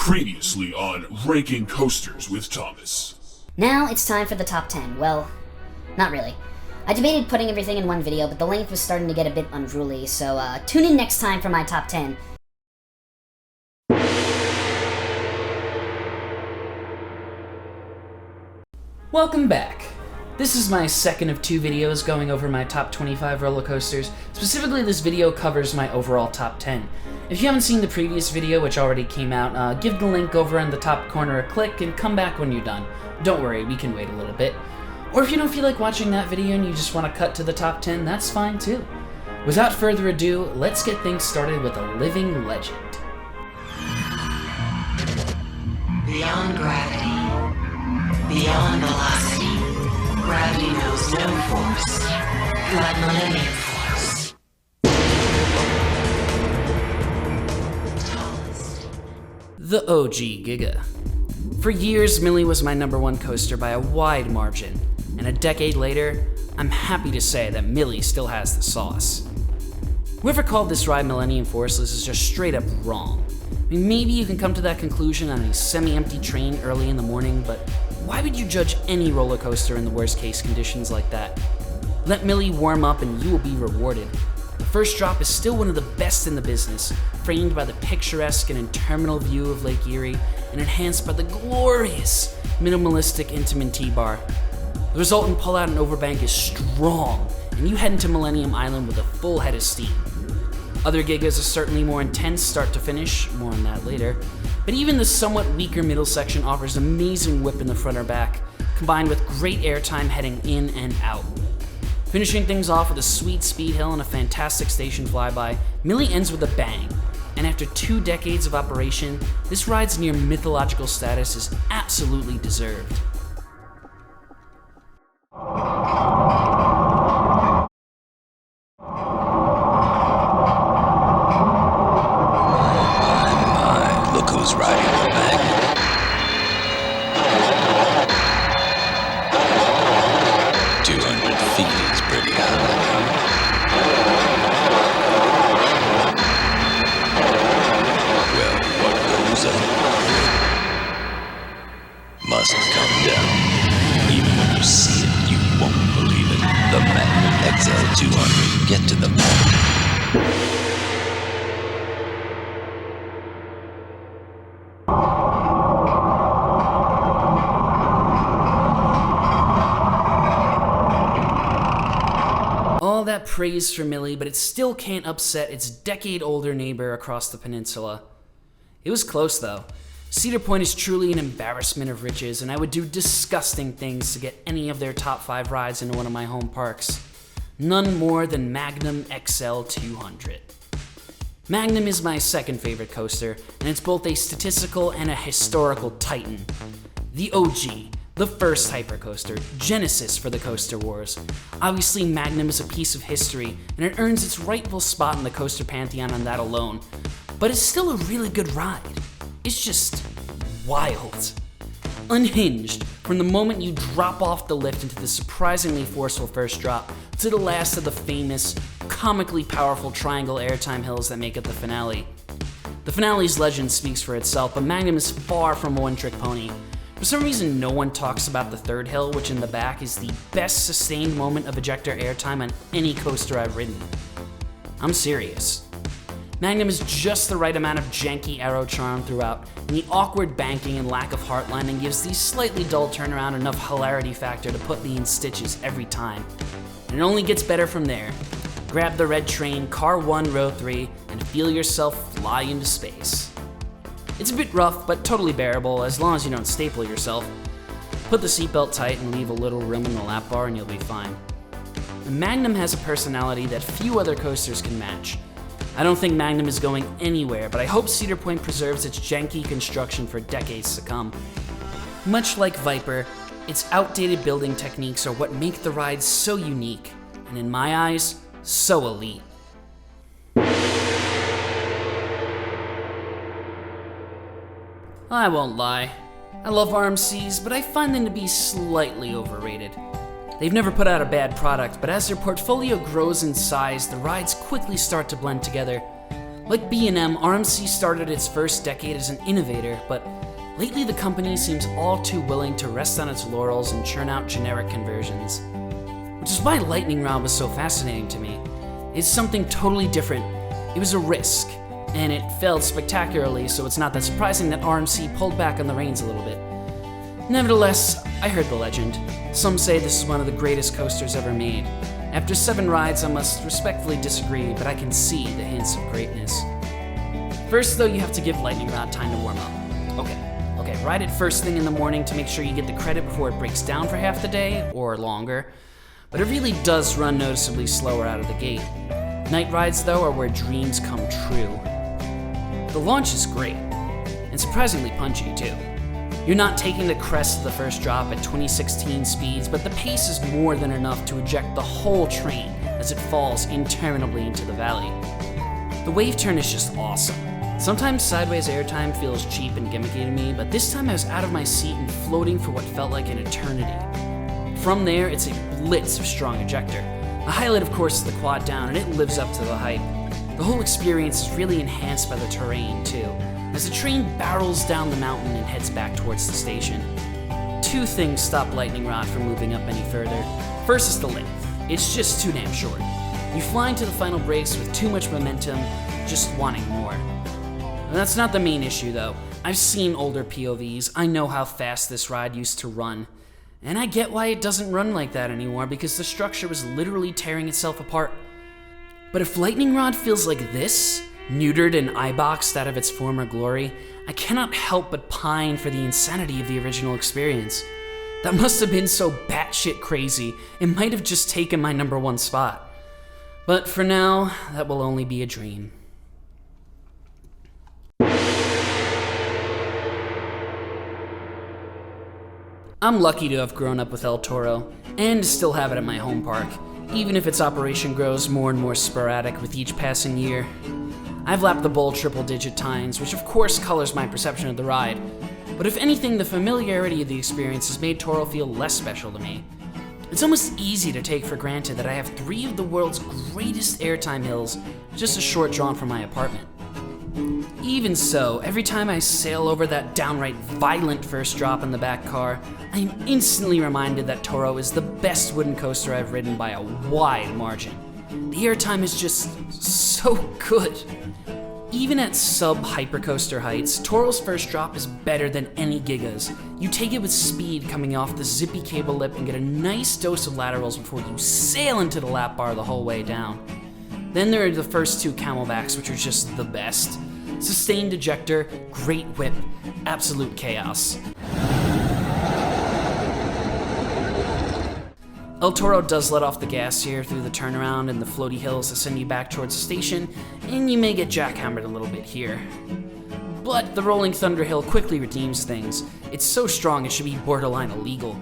Previously on Ranking Coasters with Thomas. Now it's time for the top 10. Well, not really. I debated putting everything in one video, but the length was starting to get a bit unruly, so tune in next time for my top 10. Welcome back. This is my second of two videos going over my top 25 roller coasters. Specifically, this video covers my overall top 10. If you haven't seen the previous video, which already came out, give the link over in the top corner a click and come back when you're done. Don't worry, we can wait a little bit. Or if you don't feel like watching that video and you just want to cut to the top 10, that's fine too. Without further ado, let's get things started with a living legend. Beyond gravity, beyond velocity, gravity knows no force, like Millennium Force. The OG Giga. For years, Millie was my number one coaster by a wide margin, and a decade later, I'm happy to say that Millie still has the sauce. Whoever called this ride Millennium Force is just straight up wrong. I mean, maybe you can come to that conclusion on a semi-empty train early in the morning, but why would you judge any roller coaster in the worst case conditions like that? Let Millie warm up and you will be rewarded. The first drop is still one of the best in the business, framed by the picturesque and interminable view of Lake Erie, and enhanced by the glorious, minimalistic Intamin T-bar. The resultant pull-out and overbank is strong, and you head into Millennium Island with a full head of steam. Other Gigas are certainly more intense start to finish, more on that later, but even the somewhat weaker middle section offers amazing whip in the front or back, combined with great airtime heading in and out. Finishing things off with a sweet speed hill and a fantastic station flyby, Millie ends with a bang, and after 2 decades of operation, this ride's near mythological status is absolutely deserved. Look who's riding the Magnum. 200 feet is pretty high. Well, what goes up must come down. Even when you see it, you won't believe it. The Magnum XL-200. Get to the point. All that praise for Millie, but it still can't upset its decade-older neighbor across the peninsula. It was close, though. Cedar Point is truly an embarrassment of riches, and I would do disgusting things to get any of their top 5 rides into one of my home parks. None more than Magnum XL-200. Magnum is my second favorite coaster, and it's both a statistical and a historical titan. The OG. The first hypercoaster, Genesis for the Coaster Wars. Obviously, Magnum is a piece of history, and it earns its rightful spot in the coaster pantheon on that alone. But it's still a really good ride. It's just wild. Unhinged, from the moment you drop off the lift into the surprisingly forceful first drop, to the last of the famous, comically powerful triangle airtime hills that make up the finale. The finale's legend speaks for itself, but Magnum is far from a one-trick pony. For some reason, no one talks about the third hill, which in the back is the best sustained moment of ejector airtime on any coaster I've ridden. I'm serious. Magnum is just the right amount of janky aero charm throughout, and the awkward banking and lack of heartlining gives the slightly dull turnaround enough hilarity factor to put me in stitches every time. And it only gets better from there. Grab the red train, car 1, row 3, and feel yourself fly into space. It's a bit rough, but totally bearable as long as you don't staple yourself. Put the seatbelt tight and leave a little room in the lap bar and you'll be fine. The Magnum has a personality that few other coasters can match. I don't think Magnum is going anywhere, but I hope Cedar Point preserves its janky construction for decades to come. Much like Viper, its outdated building techniques are what make the ride so unique, and in my eyes, so elite. I won't lie. I love RMCs, but I find them to be slightly overrated. They've never put out a bad product, but as their portfolio grows in size, the rides quickly start to blend together. Like B&M, RMC started its first decade as an innovator, but lately the company seems all too willing to rest on its laurels and churn out generic conversions. Which is why Lightning Rod was so fascinating to me. It's something totally different. It was a risk, and it failed spectacularly, so it's not that surprising that RMC pulled back on the reins a little bit. Nevertheless, I heard the legend. Some say this is one of the greatest coasters ever made. After 7 rides, I must respectfully disagree, but I can see the hints of greatness. First, though, you have to give Lightning Rod time to warm up. Okay, ride it first thing in the morning to make sure you get the credit before it breaks down for half the day, or longer. But it really does run noticeably slower out of the gate. Night rides, though, are where dreams come true. The launch is great, and surprisingly punchy, too. You're not taking the crest of the first drop at 2016 speeds, but the pace is more than enough to eject the whole train as it falls interminably into the valley. The wave turn is just awesome. Sometimes sideways airtime feels cheap and gimmicky to me, but this time I was out of my seat and floating for what felt like an eternity. From there, it's a blitz of strong ejector. The highlight, of course, is the quad down, and it lives up to the hype. The whole experience is really enhanced by the terrain, too, as the train barrels down the mountain and heads back towards the station. 2 things stop Lightning Rod from moving up any further. First is the length. It's just too damn short. You fly into the final breaks with too much momentum, just wanting more. And that's not the main issue, though. I've seen older POVs. I know how fast this ride used to run. And I get why it doesn't run like that anymore, because the structure was literally tearing itself apart. But if Lightning Rod feels like this, neutered and eye-boxed out of its former glory, I cannot help but pine for the insanity of the original experience. That must have been so batshit crazy, it might have just taken my #1 spot. But for now, that will only be a dream. I'm lucky to have grown up with El Toro, and to still have it at my home park, even if its operation grows more and more sporadic with each passing year. I've lapped the bowl triple-digit times, which of course colors my perception of the ride, but if anything, the familiarity of the experience has made Toro feel less special to me. It's almost easy to take for granted that I have 3 of the world's greatest airtime hills just a short drawn from my apartment. Even so, every time I sail over that downright violent first drop in the back car, I am instantly reminded that Toro is the best wooden coaster I've ridden by a wide margin. The airtime is just so good. Even at sub-hypercoaster heights, Toro's first drop is better than any Giga's. You take it with speed coming off the zippy cable lip and get a nice dose of laterals before you sail into the lap bar the whole way down. Then there are the first 2 camelbacks, which are just the best. Sustained ejector, great whip, absolute chaos. El Toro does let off the gas here through the turnaround and the floaty hills that send you back towards the station, and you may get jackhammered a little bit here. But the Rolling Thunder Hill quickly redeems things. It's so strong it should be borderline illegal.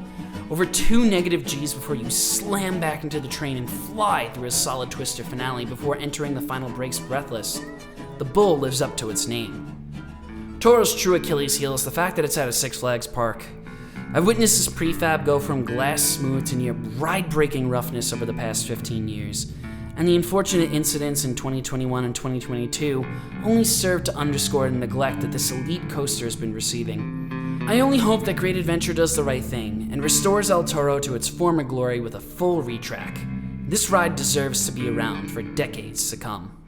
Over 2 negative Gs before you slam back into the train and fly through a solid twister finale before entering the final breaks breathless. The bull lives up to its name. Toro's true Achilles heel is the fact that it's at a Six Flags park. I've witnessed this prefab go from glass smooth to near ride-breaking roughness over the past 15 years, and the unfortunate incidents in 2021 and 2022 only serve to underscore the neglect that this elite coaster has been receiving. I only hope that Great Adventure does the right thing and restores El Toro to its former glory with a full retrack. This ride deserves to be around for decades to come.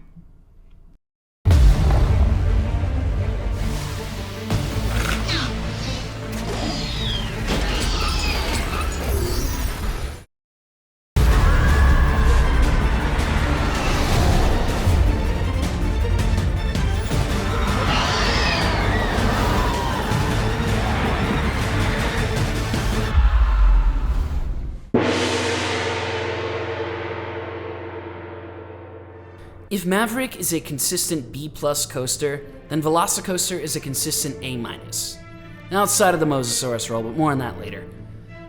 If Maverick is a consistent B+ coaster, then VelociCoaster is a consistent A-. Outside of the Mosasaurus roll, but more on that later.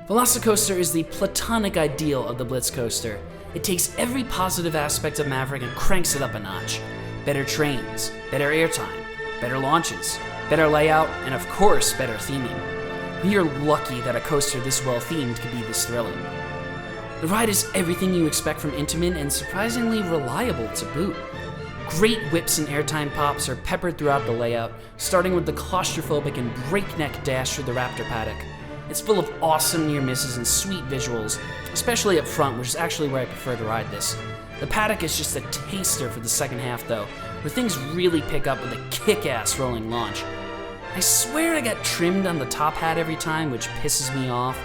VelociCoaster is the platonic ideal of the Blitz coaster. It takes every positive aspect of Maverick and cranks it up a notch. Better trains, better airtime, better launches, better layout, and of course, better theming. We are lucky that a coaster this well themed could be this thrilling. The ride is everything you expect from Intamin and surprisingly reliable to boot. Great whips and airtime pops are peppered throughout the layout, starting with the claustrophobic and breakneck dash through the Raptor paddock. It's full of awesome near misses and sweet visuals, especially up front, which is actually where I prefer to ride this. The paddock is just a taster for the second half though, where things really pick up with a kick-ass rolling launch. I swear I got trimmed on the top hat every time, which pisses me off,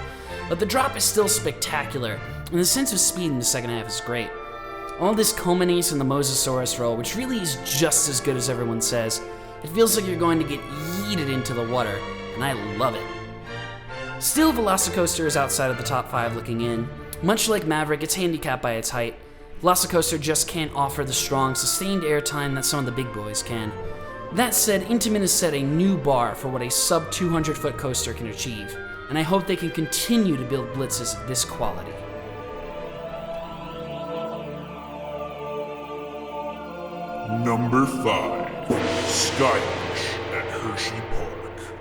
but the drop is still spectacular, and the sense of speed in the second half is great. All this culminates in the Mosasaurus roll, which really is just as good as everyone says. It feels like you're going to get yeeted into the water, and I love it. Still, VelociCoaster is outside of the top 5 looking in. Much like Maverick, it's handicapped by its height. VelociCoaster just can't offer the strong, sustained airtime that some of the big boys can. That said, Intamin has set a new bar for what a sub 200 foot coaster can achieve, and I hope they can continue to build blitzes of this quality. Number 5. Skyrush at Hershey Park.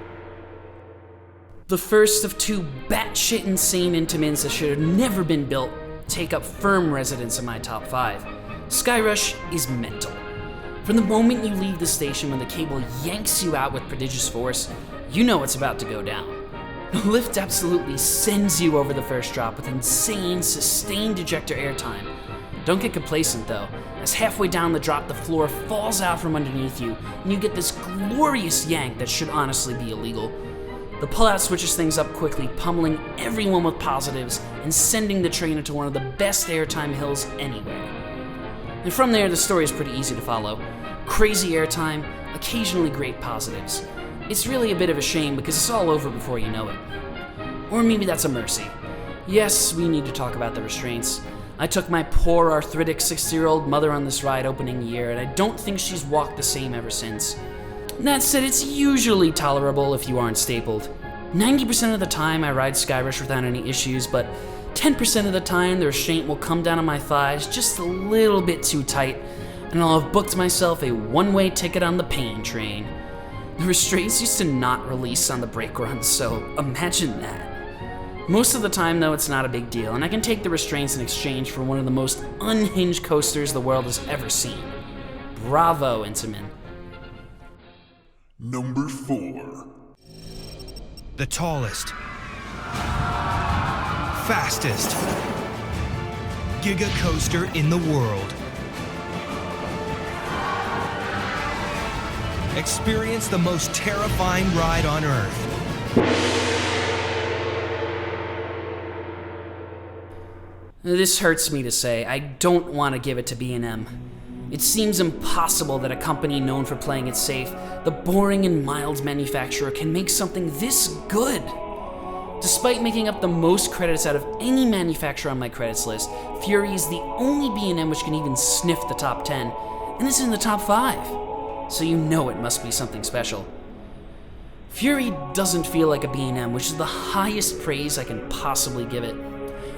The first of 2 batshit insane Intamins that should have never been built take up firm residence in my top 5. Skyrush is mental. From the moment you leave the station when the cable yanks you out with prodigious force, you know it's about to go down. The lift absolutely sends you over the first drop with insane, sustained ejector airtime. Don't get complacent though, as halfway down the drop the floor falls out from underneath you and you get this glorious yank that should honestly be illegal. The pullout switches things up quickly, pummeling everyone with positives and sending the train into one of the best airtime hills anywhere. And from there, the story is pretty easy to follow. Crazy airtime, occasionally great positives. It's really a bit of a shame because it's all over before you know it. Or maybe that's a mercy. Yes, we need to talk about the restraints. I took my poor arthritic 60-year-old mother on this ride opening year, and I don't think she's walked the same ever since. That said, it's usually tolerable if you aren't stapled. 90% of the time I ride Skyrush without any issues, but 10% of the time the restraint will come down on my thighs just a little bit too tight, and I'll have booked myself a one-way ticket on the pain train. The restraints used to not release on the brake runs, so imagine that. Most of the time though, it's not a big deal, and I can take the restraints in exchange for one of the most unhinged coasters the world has ever seen. Bravo, Intamin. Number 4. The tallest, fastest giga coaster in the world. Experience the most terrifying ride on Earth. This hurts me to say. I don't want to give it to B&M. It seems impossible that a company known for playing it safe, the boring and mild manufacturer, can make something this good. Despite making up the most credits out of any manufacturer on my credits list, Fury is the only B&M which can even sniff the top 10, and it's in the top 5. So you know it must be something special. Fury doesn't feel like a B&M, which is the highest praise I can possibly give it.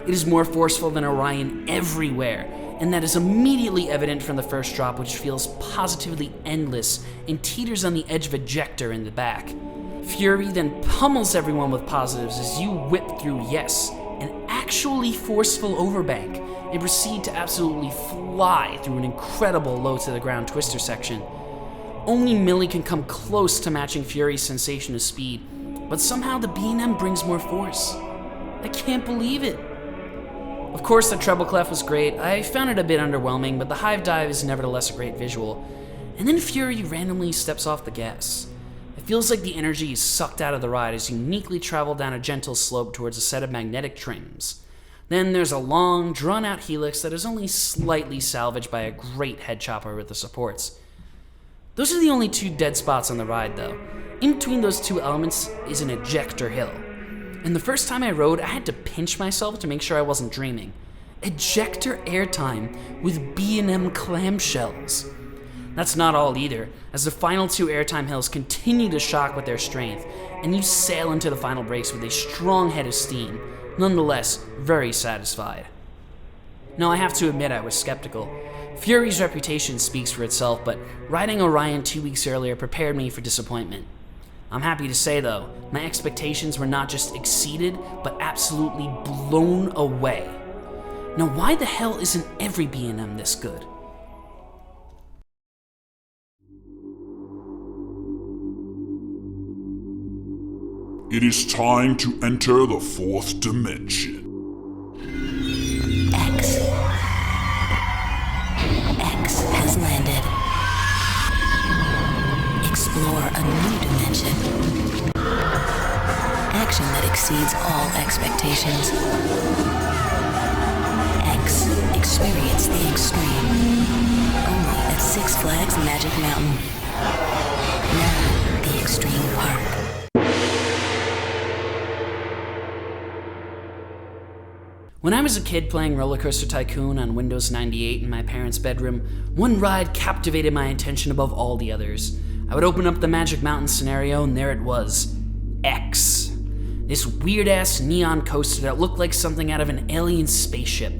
It is more forceful than Orion everywhere, and that is immediately evident from the first drop, which feels positively endless and teeters on the edge of ejector in the back. Fury then pummels everyone with positives as you whip through, yes, an actually forceful overbank, and proceed to absolutely fly through an incredible low-to-the-ground twister section. Only Millie can come close to matching Fury's sensation of speed, but somehow the B&M brings more force. I can't believe it. Of course, the treble clef was great. I found it a bit underwhelming, but the hive dive is nevertheless a great visual. And then Fury randomly steps off the gas. It feels like the energy is sucked out of the ride as you uniquely travel down a gentle slope towards a set of magnetic trims. Then there's a long, drawn-out helix that is only slightly salvaged by a great head chopper with the supports. Those are the only 2 dead spots on the ride, though. In between those 2 elements is an ejector hill. And the first time I rode, I had to pinch myself to make sure I wasn't dreaming. Ejector airtime with B&M clamshells. That's not all either, as the final 2 airtime hills continue to shock with their strength, and you sail into the final brakes with a strong head of steam, nonetheless very satisfied. Now I have to admit I was skeptical. Fury's reputation speaks for itself, but riding Orion 2 weeks earlier prepared me for disappointment. I'm happy to say though, my expectations were not just exceeded, but absolutely blown away. Now why the hell isn't every B&M this good? It is time to enter the fourth dimension. X has landed. Explore a new dimension. Action that exceeds all expectations. X, experience the extreme. Only at Six Flags Magic Mountain. Now, the Extreme Park. When I was a kid playing Roller Coaster Tycoon on Windows 98 in my parents' bedroom, one ride captivated my attention above all the others. I would open up the Magic Mountain scenario and there it was. X. This weird-ass neon coaster that looked like something out of an alien spaceship.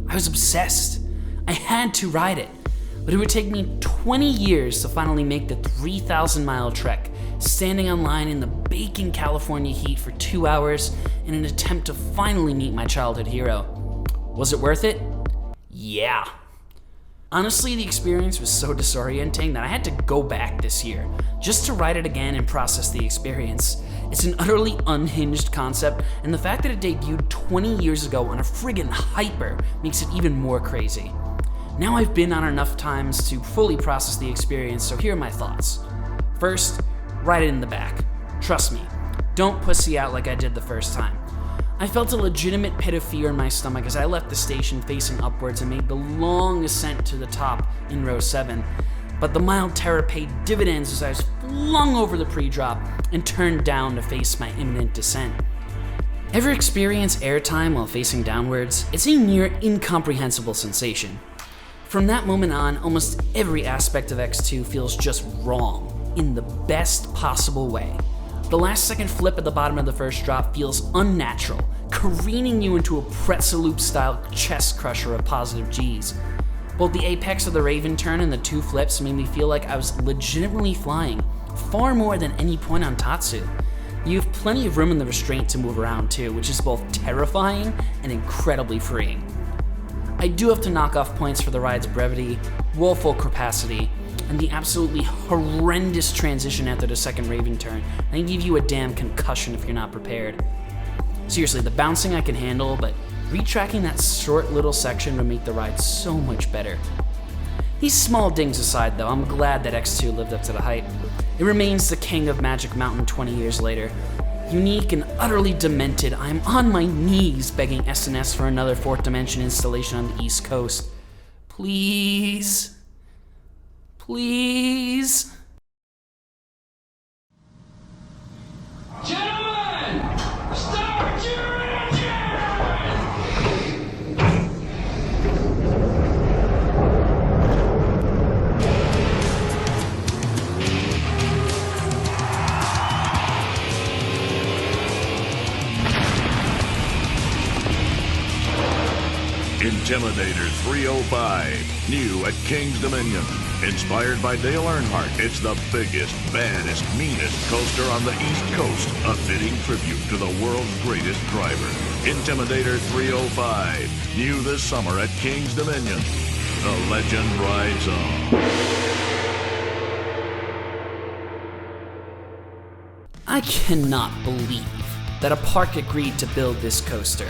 I was obsessed. I had to ride it, but it would take me 20 years to finally make the 3,000-mile trek, standing on line in the baking California heat for 2 hours in an attempt to finally meet my childhood hero. Was it worth it? Yeah. Honestly, the experience was so disorienting that I had to go back this year, just to ride it again and process the experience. It's an utterly unhinged concept, and the fact that it debuted 20 years ago on a friggin' hyper makes it even more crazy. Now I've been on enough times to fully process the experience, so here are my thoughts. First, ride it in the back. Trust me, don't pussy out like I did the first time. I felt a legitimate pit of fear in my stomach as I left the station facing upwards and made the long ascent to the top in row 7. But the mild terror paid dividends as I was flung over the pre-drop and turned down to face my imminent descent. Ever experience airtime while facing downwards? It's a near incomprehensible sensation. From that moment on, almost every aspect of X2 feels just wrong, in the best possible way. The last second flip at the bottom of the first drop feels unnatural, careening you into a pretzel loop style chest crusher of positive G's. Both the apex of the Raven turn and the 2 flips made me feel like I was legitimately flying, far more than any point on Tatsu. You have plenty of room in the restraint to move around too, which is both terrifying and incredibly freeing. I do have to knock off points for the ride's brevity, woeful capacity, and the absolutely horrendous transition after the second Raven turn. They give you a damn concussion if you're not prepared. Seriously, the bouncing I can handle, but retracking that short little section would make the ride so much better. These small dings aside though, I'm glad that X2 lived up to the hype. It remains the king of Magic Mountain 20 years later. Unique and utterly demented, I am on my knees begging SNS for another 4th dimension installation on the East Coast. Please. Please? Gentlemen, start your engine! Intimidator 305, new at King's Dominion. Inspired by Dale Earnhardt, it's the biggest, baddest, meanest coaster on the East Coast. A fitting tribute to the world's greatest driver. Intimidator 305, new this summer at King's Dominion. The legend rides on. I cannot believe that a park agreed to build this coaster.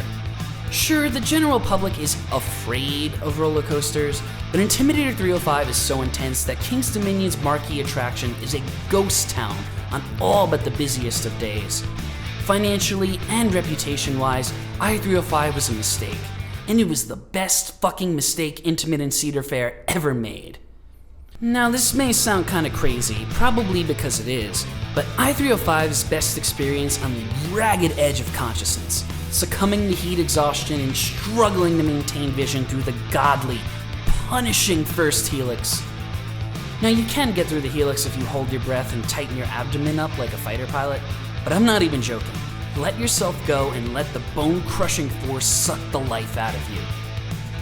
Sure, the general public is afraid of roller coasters, but Intimidator 305 is so intense that King's Dominion's marquee attraction is a ghost town on all but the busiest of days. Financially and reputation-wise, I-305 was a mistake, and it was the best fucking mistake Intimate and Cedar Fair ever made. Now this may sound kinda crazy, probably because it is, but I-305's best experience on the ragged edge of consciousness, succumbing to heat exhaustion and struggling to maintain vision through the godly, punishing first helix. Now you can get through the helix if you hold your breath and tighten your abdomen up like a fighter pilot, but I'm not even joking. Let yourself go and let the bone-crushing force suck the life out of you.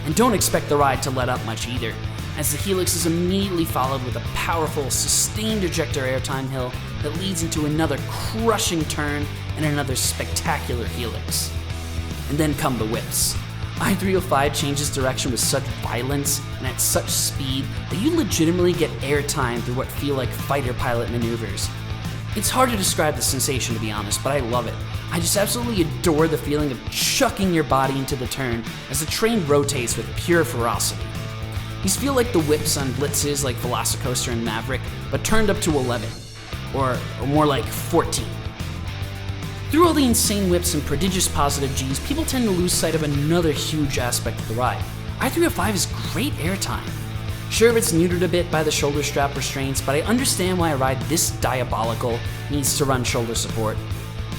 And don't expect the ride to let up much either, as the helix is immediately followed with a powerful, sustained ejector airtime hill that leads into another crushing turn and another spectacular helix. And then come the whips. I-305 changes direction with such violence and at such speed that you legitimately get airtime through what feel like fighter pilot maneuvers. It's hard to describe the sensation, to be honest, but I love it. I just absolutely adore the feeling of chucking your body into the turn as the train rotates with pure ferocity. These feel like the whips on blitzes like VelociCoaster and Maverick, but turned up to 11, or more like 14. Through all the insane whips and prodigious positive Gs, people tend to lose sight of another huge aspect of the ride. I-305 is great airtime. Sure, it's neutered a bit by the shoulder strap restraints, but I understand why a ride this diabolical needs to run shoulder support.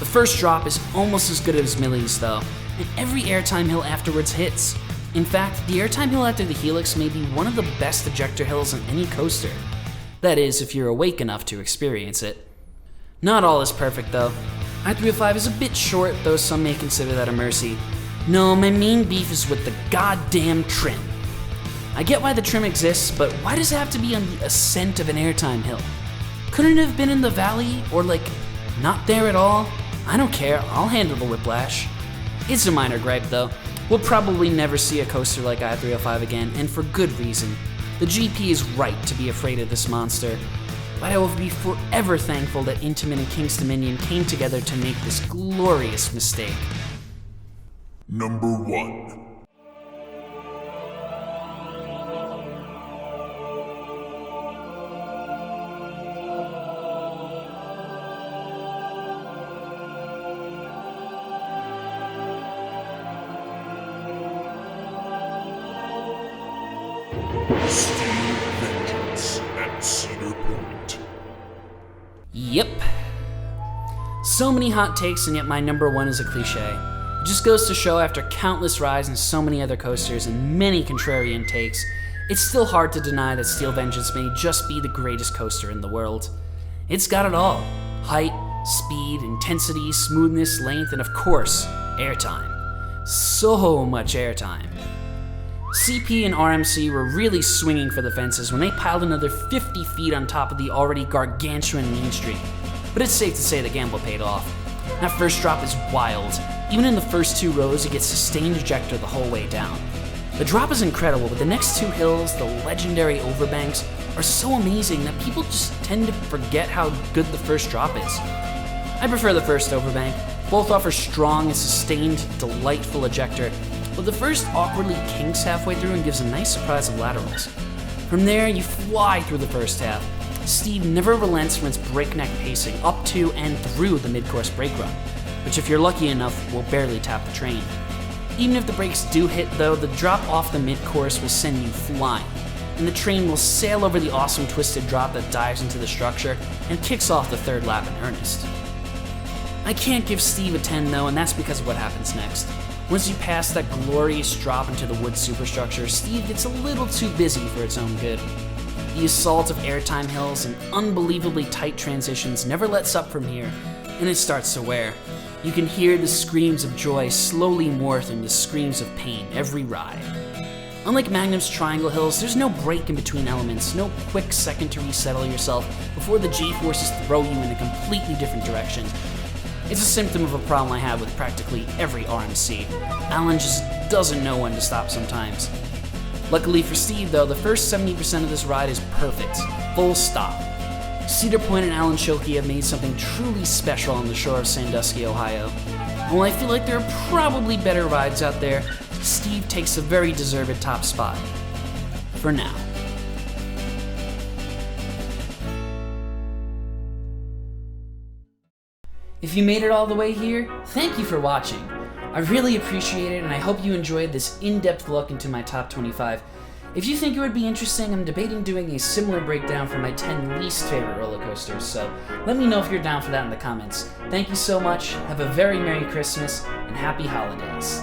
The first drop is almost as good as Millie's though, and every airtime hill afterwards hits. In fact, the airtime hill after the Helix may be one of the best ejector hills on any coaster. That is, if you're awake enough to experience it. Not all is perfect though. I-305 is a bit short, though some may consider that a mercy. No, my main beef is with the goddamn trim. I get why the trim exists, but why does it have to be on the ascent of an airtime hill? Couldn't it have been in the valley, or not there at all? I don't care, I'll handle the whiplash. It's a minor gripe though. We'll probably never see a coaster like I-305 again, and for good reason. The GP is right to be afraid of this monster, but I will be forever thankful that Intamin and King's Dominion came together to make this glorious mistake. Number 1. Steel Vengeance at Cedar Point. Yep. So many hot takes, and yet my number 1 is a cliche. It just goes to show, after countless rides and so many other coasters and many contrarian takes, it's still hard to deny that Steel Vengeance may just be the greatest coaster in the world. It's got it all. Height, speed, intensity, smoothness, length, and of course, airtime. So much airtime. CP and RMC were really swinging for the fences when they piled another 50 feet on top of the already gargantuan Main Street. But it's safe to say the gamble paid off. That first drop is wild. Even in the first 2 rows, you get sustained ejector the whole way down. The drop is incredible, but the next 2 hills, the legendary overbanks, are so amazing that people just tend to forget how good the first drop is. I prefer the first overbank. Both offer strong and sustained, delightful ejector, but the first awkwardly kinks halfway through and gives a nice surprise of laterals. From there, you fly through the first half. Steve never relents from its breakneck pacing up to and through the mid-course brake run, which if you're lucky enough will barely tap the train. Even if the brakes do hit though, the drop off the mid-course will send you flying, and the train will sail over the awesome twisted drop that dives into the structure and kicks off the 3rd lap in earnest. I can't give Steve a 10 though, and that's because of what happens next. Once you pass that glorious drop into the wood superstructure, Steve gets a little too busy for its own good. The assault of airtime hills and unbelievably tight transitions never lets up from here, and it starts to wear. You can hear the screams of joy slowly morph into screams of pain every ride. Unlike Magnum's Triangle Hills, there's no break in between elements, no quick second to resettle yourself before the G-forces throw you in a completely different direction. It's a symptom of a problem I have with practically every RMC. Alan just doesn't know when to stop sometimes. Luckily for Steve though, the first 70% of this ride is perfect. Full stop. Cedar Point and Alan Schilke have made something truly special on the shore of Sandusky, Ohio. And while I feel like there are probably better rides out there, Steve takes a very deserved top spot. For now. If you made it all the way here, thank you for watching. I really appreciate it, and I hope you enjoyed this in-depth look into my top 25. If you think it would be interesting, I'm debating doing a similar breakdown for my 10 least favorite roller coasters, so let me know if you're down for that in the comments. Thank you so much, have a very Merry Christmas, and Happy Holidays.